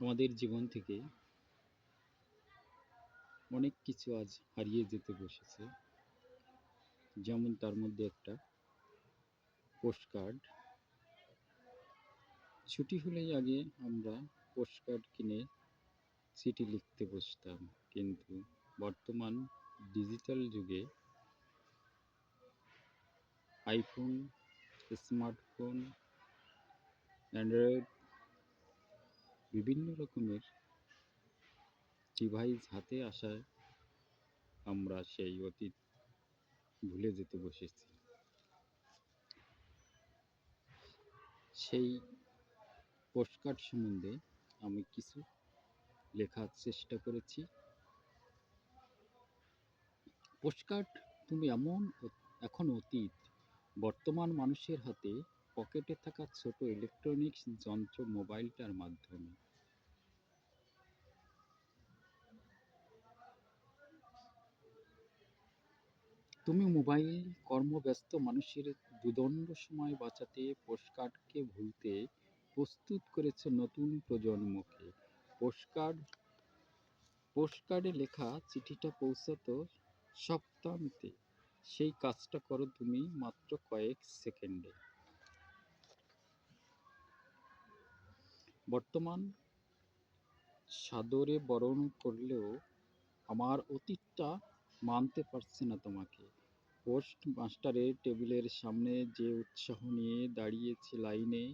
আমাদের জীবন থেকে অনেক কিছু আজ হারিয়ে যেতে বসেছে, যেমন তার মধ্যে একটা পোস্টকার্ড। ছুটি হলেই আগে আমরা পোস্টকার্ড কিনে চিঠি লিখতে বসতাম, কিন্তু বর্তমান ডিজিটাল যুগে আইফোন, স্মার্টফোন, অ্যান্ড্রয়েড বিভিন্ন রকমের ডিভাইস হাতে আসায় আমরা সেই অতীত ভুলে যেতে বসেছি। সেই পোস্টকার্ড সম্বন্ধে আমি কিছু লেখার চেষ্টা করেছি। পোস্টকার্ড তুমি এখন অতীত, বর্তমান মানুষের হাতে পকেটে থাকা ছোট ইলেকট্রনিক্স যন্ত্র মোবাইলটার মাধ্যমে। তুমি মোবাইল কর্মব্যস্ত মানুষের দুদণ্ড সময় বাঁচাতে পোস্টকার্ডকে ভুলতে প্রস্তুত করেছে নতুন প্রজন্মকে। পোস্টকার্ড পোস্টকার্ডে লেখা চিঠিটা পৌঁছাতো সপ্তাহান্তে, সেই কাজটা করো তুমি মাত্র কয়েক সেকেন্ডে। বর্তমান সাদরে বরণ করলেও আমার অতীতটা মানতে পারছে না তোমাকে। পোস্ট মাস্টারের টেবিলের সামনে যে উৎসাহ নিয়ে দাঁড়িয়েছি লাইনে,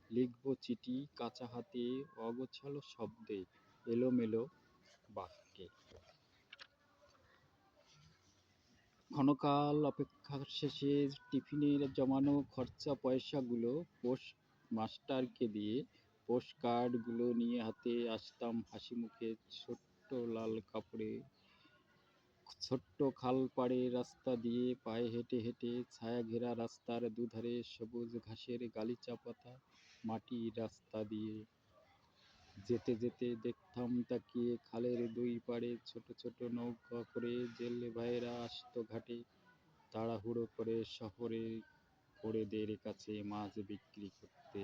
লিখব চিঠি কাঁচা হাতে, অগোছালো শব্দে, এলোমেলো বাক্যে। ক্ষণকাল অপেক্ষার শেষে টিফিনের জমানো খরচা পয়সাগুলো পোস্ট মাস্টারকে দিয়ে পোস্টকার্ডগুলো নিয়ে হাতে আসতাম হাসিমুখে। ছোট্ট লাল কাপড়ে ছোট্ট খালপাড়ে রাস্তা দিয়ে পায়ে হেঁটে হেঁটে, ছায়াঘেরা রাস্তার দুধারে সবুজ ঘাসের গালিচা পাতা মাটির রাস্তা দিয়ে যেতে যেতে দেখতাম তাকিয়ে খালের দুই পাড়ে ছোট ছোট নৌকা করে জেলে ভাইয়েরা আসতো ঘাটে, তাড়াহুড়ো করে শহরে ওড়েদের কাছে মাছ বিক্রি করতে।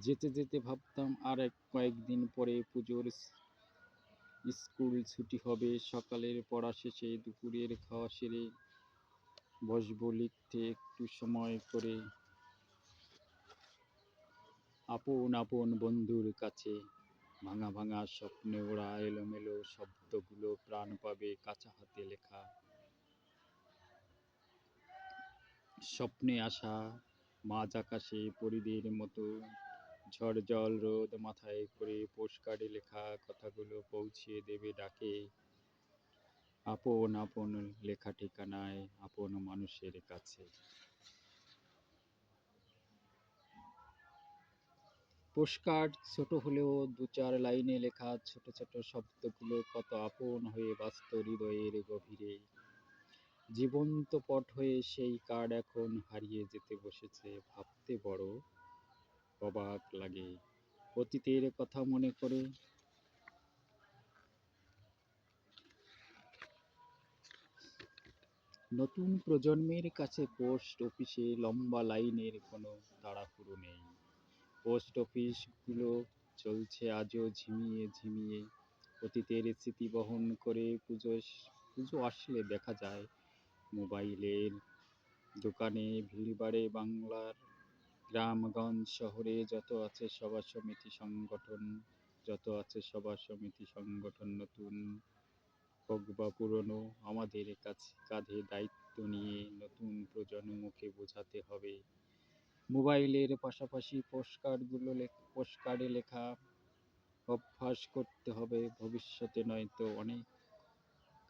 যেতে যেতে ভাবতাম আর কয়েকদিন পরে পুজোর স্কুল ছুটি হবে, সকালের পড়া শেষে দুপুরের খাওয়া সেরে বসবো লিখতে একটু সময় করে আপন আপন বন্ধুর কাছে। ভাঙা ভাঙা স্বপ্নে ওরা এলোমেলো শব্দগুলো প্রাণ পাবে কাঁচা হাতে লেখা। স্বপ্নে আসা মাঝ আকাশে পরিদের মতো ঝড় জল রোদ মাথায় করে পোস্টকার্ডে লেখা কথাগুলো পৌঁছে দেবে ডাকে, আপন আপন লেখা ঠিকানায়, আপন মানুষের কাছে। পোস্টকার্ড ছোট হলেও দু চার লাইনে লেখা ছোট ছোট শব্দগুলো কত আপন হয়ে বাস্ত হৃদয়ের গভীরে। জীবন্ত পট হয়ে সেই কার্ড এখন হারিয়ে যেতে বসেছে, ভাবতে বড় অবাক লাগে। অতীতের কথা মনে করে নতুন প্রজন্মের কাছে পোস্ট অফিসে লম্বা লাইনের কোনো তাড়াহুড়ো নেই। পোস্ট অফিসগুলো চলছে আজও ঝিমিয়ে ঝিমিয়ে। অতীতের স্মৃতি বহন করে পুজো আসলে দেখা যায় মোবাইলের দোকানে ভিড় বাড়ে বাংলার। গ্রামগঞ্জ শহরে যত আছে সভা সমিতি সংগঠন, নতুন হোক বা পুরনো, আমাদের কাঁধে দায়িত্ব নিয়ে নতুন প্রজন্মকে বোঝাতে হবে। মোবাইলের পাশাপাশি পোস্টকার্ডে লেখা অভ্যাস করতে হবে, ভবিষ্যতে নয়তো অনেক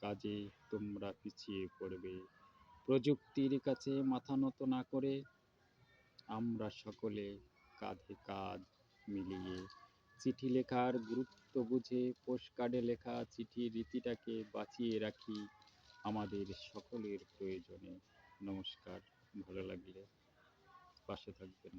কাজে তোমরা পিছিয়ে পড়বে। প্রযুক্তির কাছে মাথা নত না করে আমরা সকলে কাঁধে কাঁধ মিলিয়ে চিঠি লেখার গুরুত্ব বুঝে পোস্টকার্ডে লেখা চিঠির রীতিটাকে বাঁচিয়ে রাখি আমাদের সকলের প্রয়োজনে। নমস্কার, ভালো লাগলে পাশে থাকবেন।